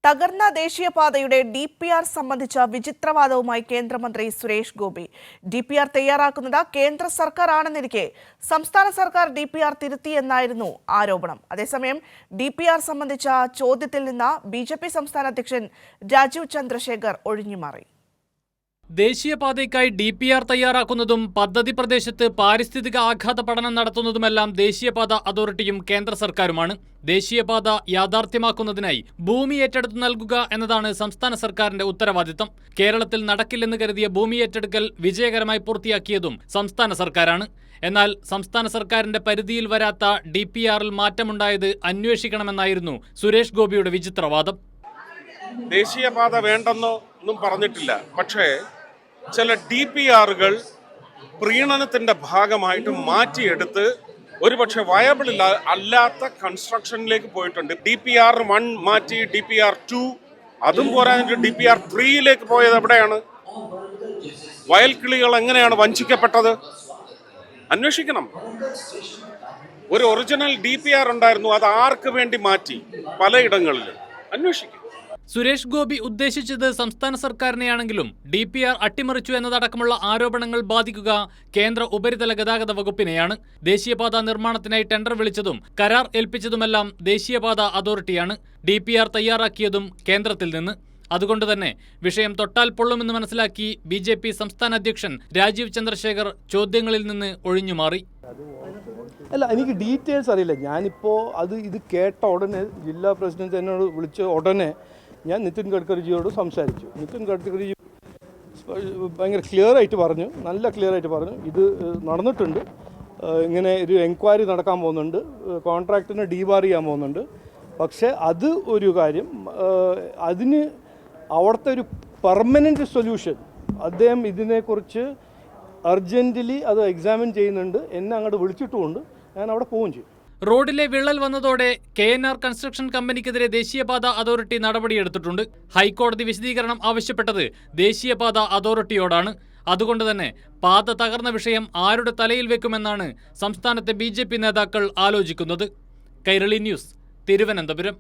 തകർന്ന ദേശീയപാതയുടെ DPR സംബന്ധിച്ച വിചിത്രവാദവുമായി കേന്ദ്രമന്ത്രി സുരേഷ് ഗോപി. DPR തയ്യാറാക്കുന്നത് കേന്ദ്ര സർക്കാർ ആണെന്നിരിക്കെ സംസ്ഥാന സർക്കാർ DPR തിരുത്തിയെന്നായിരുന്നു ആരോപണം. അതേസമയം DPR സംബന്ധിച്ച ചോദ്യത്തിൽ നിന്ന് BJP സംസ്ഥാന അധ്യക്ഷൻ രാജീവ് ചന്ദ്രശേഖർ ഒഴിഞ്ഞുമാറി. ദേശീയപാതയ്ക്കായി DPR തയ്യാറാക്കുന്നതും പദ്ധതി പ്രദേശത്ത് പാരിസ്ഥിതിക ആഘാത പഠനം നടത്തുന്നതുമെല്ലാം ദേശീയപാത അതോറിറ്റിയും കേന്ദ്ര സർക്കാരുമാണ്. ദേശീയപാത യാഥാർത്ഥ്യമാക്കുന്നതിനായി ഭൂമി ഏറ്റെടുത്തു നൽകുക എന്നതാണ് സംസ്ഥാന സർക്കാരിന്റെ ഉത്തരവാദിത്തം. കേരളത്തിൽ നടക്കില്ലെന്ന് കരുതിയ ഭൂമി ഏറ്റെടുക്കൽ വിജയകരമായി പൂർത്തിയാക്കിയതും സംസ്ഥാന സർക്കാരാണ്. എന്നാൽ സംസ്ഥാന സർക്കാരിന്റെ പരിധിയിൽ വരാത്ത DPRൽ മാറ്റമുണ്ടായത് അന്വേഷിക്കണമെന്നായിരുന്നു സുരേഷ് ഗോപിയുടെ വിചിത്രവാദം. ദേശീയപാത വേണ്ടെന്നൊന്നും പറഞ്ഞിട്ടില്ല. പക്ഷേ ചില DPRകൾ പ്രീണനത്തിന്റെ ഭാഗമായിട്ട് മാറ്റിയെടുത്ത് ഒരുപക്ഷെ വയബിൾ അല്ലാത്ത കൺസ്ട്രക്ഷനിലേക്ക് പോയിട്ടുണ്ട്. DPR 1 മാറ്റി DPR 2, അതും പോരാഞ്ഞിട്ട് DPR 3യിലേക്ക് പോയത് എവിടെയാണ്? വയൽക്കിളികൾ എങ്ങനെയാണ് വഞ്ചിക്കപ്പെട്ടത്? അന്വേഷിക്കണം. ഒരു ഒറിജിനൽ DPR ഉണ്ടായിരുന്നു, അത് ആർക്ക് വേണ്ടി മാറ്റി? പലയിടങ്ങളിലും അന്വേഷിക്കും. സുരേഷ് ഗോപി ഉദ്ദേശിച്ചത് സംസ്ഥാന സർക്കാരിനെയാണെങ്കിലും DPR അട്ടിമറിച്ചു എന്നതടക്കമുള്ള ആരോപണങ്ങൾ ബാധിക്കുക കേന്ദ്ര ഉപരിതല ഗതാഗത വകുപ്പിനെയാണ്. ദേശീയപാത നിർമ്മാണത്തിനായി ടെൻഡർ വിളിച്ചതും കരാർ ഏൽപ്പിച്ചതുമെല്ലാം ദേശീയപാത അതോറിറ്റിയാണ്. DPR തയ്യാറാക്കിയതും കേന്ദ്രത്തിൽ നിന്ന്. അതുകൊണ്ട് തന്നെ വിഷയം തൊട്ടാൽ പൊള്ളുമെന്ന് മനസ്സിലാക്കി BJP സംസ്ഥാന അധ്യക്ഷൻ രാജീവ് ചന്ദ്രശേഖർ ചോദ്യങ്ങളിൽ നിന്ന് ഒഴിഞ്ഞുമാറി. അല്ല, എനിക്ക് ഡീറ്റെയിൽസ് അറിയില്ല. ഞാനിപ്പോൾ ഇത് കേട്ട ഉടനെ ജില്ലാ പ്രസിഡന്റ് എന്നോട് വിളിച്ച ഉടനെ ഞാൻ നിതിൻ ഗഡ്കരിജിയോട് സംസാരിച്ചു. നിതിൻ ഗഡ്കരിജി ഭയങ്കര ക്ലിയറായിട്ട് പറഞ്ഞു, നല്ല ക്ലിയറായിട്ട് പറഞ്ഞു, ഇത് നടന്നിട്ടുണ്ട്, ഇങ്ങനെ ഒരു എൻക്വയറി നടക്കാൻ പോകുന്നുണ്ട്, കോൺട്രാക്റ്റിനെ ഡീബാർ ചെയ്യാൻ പോകുന്നുണ്ട്. പക്ഷേ അത് ഒരു കാര്യം, അതിന് അവിടുത്തെ ഒരു പെർമനൻറ്റ് സൊല്യൂഷൻ അദ്ദേഹം ഇതിനെക്കുറിച്ച് അർജൻറ്റ്ലി അത് എക്സാമിൻ ചെയ്യുന്നുണ്ട്. എന്നെ അങ്ങോട്ട് വിളിച്ചിട്ടുമുണ്ട്. ഞാൻ അവിടെ പോവുകയും ചെയ്യും. റോഡിലെ വിള്ളൽ വന്നതോടെ KNR കൺസ്ട്രക്ഷൻ കമ്പനിക്കെതിരെ ദേശീയപാത അതോറിറ്റി നടപടിയെടുത്തിട്ടുണ്ട്. ഹൈക്കോടതി വിശദീകരണം ആവശ്യപ്പെട്ടത് ദേശീയപാത അതോറിറ്റിയോടാണ്. അതുകൊണ്ട് തന്നെ പാത തകർന്ന വിഷയം ആരുടെ തലയിൽ വെക്കുമെന്നാണ് സംസ്ഥാനത്തെ BJP നേതാക്കൾ ആലോചിക്കുന്നത്. കൈരളി ന്യൂസ്, തിരുവനന്തപുരം.